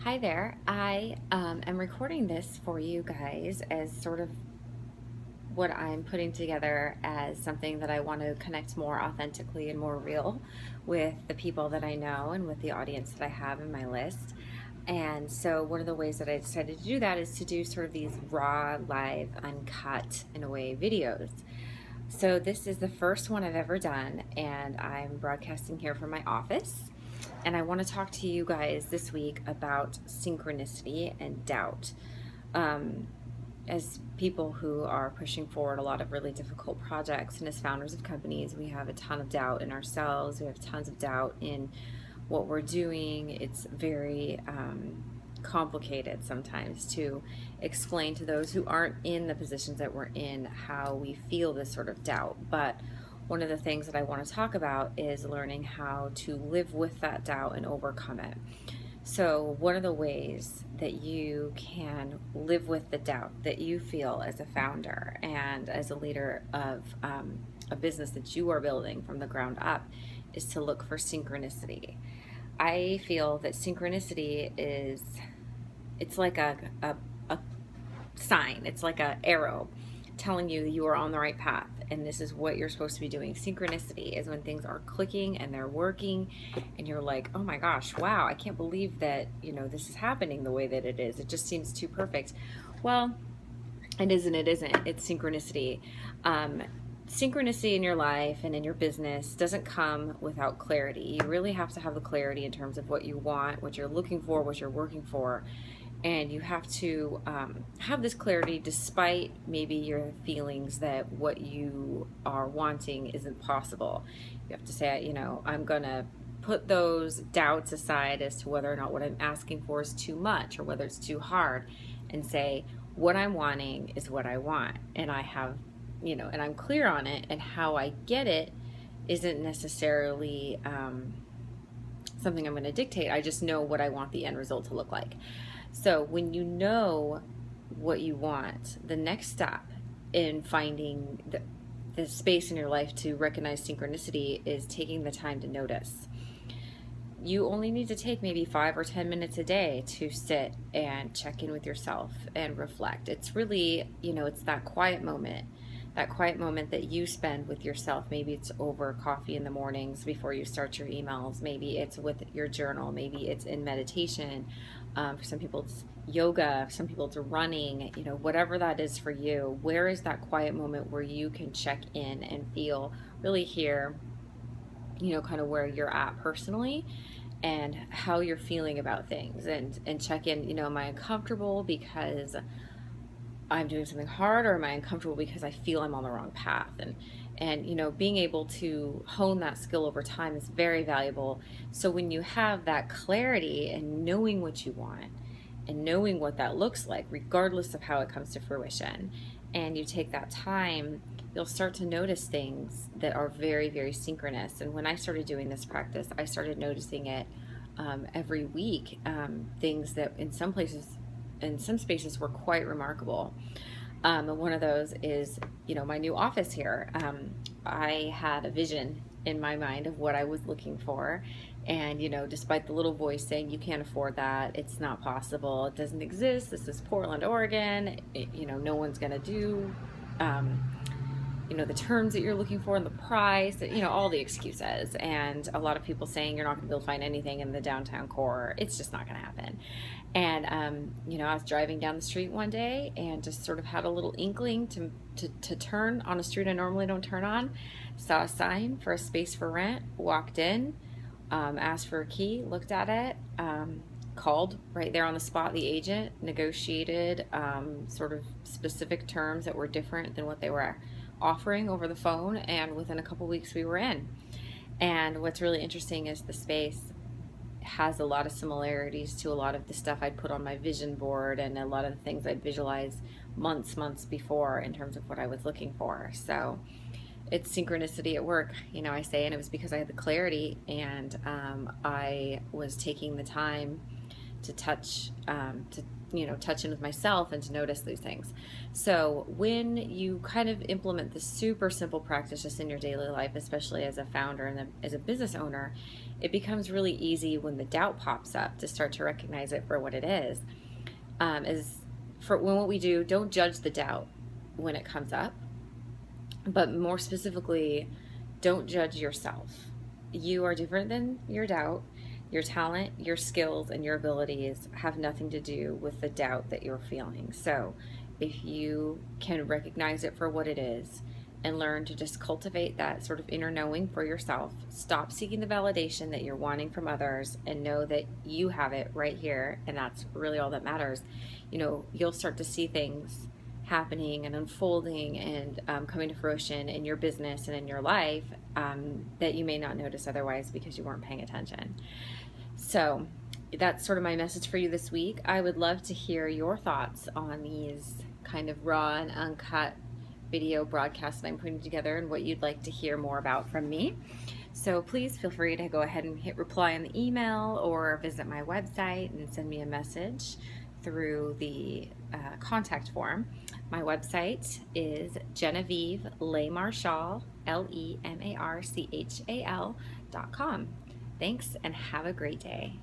Hi there. I am recording this for you guys as sort of what I'm putting together as something that I want to connect more authentically and more real with the people that I know and with the audience that I have in my list. And so, one of the ways that I decided to do that is to do sort of these raw, live, uncut, in a way, videos. So, this is the first one I've ever done, and I'm broadcasting here from my office. And I want to talk to you guys this week about synchronicity and doubt. Um, as people who are pushing forward a lot of really difficult projects, and as founders of companies, we have a ton of doubt in ourselves. We have tons of doubt in what we're doing. It's very complicated sometimes to explain to those who aren't in the positions that we're in how we feel this sort of doubt. But one of the things that I want to talk about is learning how to live with that doubt and overcome it. So, one of the ways that you can live with the doubt that you feel as a founder and as a leader of a business that you are building from the ground up is to look for synchronicity. I feel that synchronicity is, it's like a sign, it's like an arrow telling you you are on the right path and this is what you're supposed to be doing. Synchronicity is when things are clicking and they're working and you're like, oh my gosh, wow, I can't believe that, this is happening the way that it is. It just seems too perfect. Well, it is and it isn't. It's synchronicity. Synchronicity in your life and in your business doesn't come without clarity. You really have to have the clarity in terms of what you want, what you're looking for, what you're working for. And you have to have this clarity despite maybe your feelings that what you are wanting isn't possible. You have to say, I'm going to put those doubts aside as to whether or not what I'm asking for is too much or whether it's too hard, and say, what I'm wanting is what I want. And I have, and I'm clear on it, and how I get it isn't necessarily something I'm going to dictate. I just know what I want the end result to look like. So when you know what you want, the next step in finding the space in your life to recognize synchronicity is taking the time to notice. You only need to take maybe 5 or 10 minutes a day to sit and check in with yourself and reflect. It's really, it's that quiet moment that you spend with yourself. Maybe it's over coffee in the mornings before you start your emails. Maybe it's with your journal. Maybe it's in meditation. For some people it's yoga. For some people it's running. Whatever that is for you, where is that quiet moment where you can check in and feel, really hear, kind of where you're at personally and how you're feeling about things, and check in, am I uncomfortable because I'm doing something hard, or am I uncomfortable because I feel I'm on the wrong path? And being able to hone that skill over time is very valuable. So when you have that clarity and knowing what you want and knowing what that looks like, regardless of how it comes to fruition, and you take that time, you'll start to notice things that are very, very synchronous. And when I started doing this practice, I started noticing it every week, things that in some spaces were quite remarkable. And one of those is, my new office here. I had a vision in my mind of what I was looking for. And, despite the little voice saying, you can't afford that, it's not possible, it doesn't exist, this is Portland, Oregon, no one's going to do, the terms that you're looking for and the price, all the excuses. And a lot of people saying you're not going to be able to find anything in the downtown core. It's just not going to happen. And, I was driving down the street one day and just sort of had a little inkling to turn on a street I normally don't turn on. Saw a sign for a space for rent, walked in, asked for a key, looked at it, called right there on the spot the agent, negotiated sort of specific terms that were different than what they were offering over the phone, and within a couple weeks we were in. And what's really interesting is the space has a lot of similarities to a lot of the stuff I'd put on my vision board and a lot of the things I'd visualized months before in terms of what I was looking for. So it's synchronicity at work, I say, and it was because I had the clarity, and I was taking the time to touch, to touch in with myself and to notice these things. So when you kind of implement this super simple practice just in your daily life, especially as a founder and as a business owner, it becomes really easy when the doubt pops up to start to recognize it for what it is. Is for when what we do, don't judge the doubt when it comes up, but more specifically, don't judge yourself. You are different than your doubt. Your talent, your skills, and your abilities have nothing to do with the doubt that you're feeling. So if you can recognize it for what it is and learn to just cultivate that sort of inner knowing for yourself, stop seeking the validation that you're wanting from others and know that you have it right here, and that's really all that matters. You'll start to see things happening and unfolding and coming to fruition in your business and in your life that you may not notice otherwise because you weren't paying attention. So that's sort of my message for you this week. I would love to hear your thoughts on these kind of raw and uncut video broadcasts that I'm putting together and what you'd like to hear more about from me. So please feel free to go ahead and hit reply on the email or visit my website and send me a message through the contact form. My website is Genevieve Lemarchal, LEMARCHAL.com. Thanks and have a great day.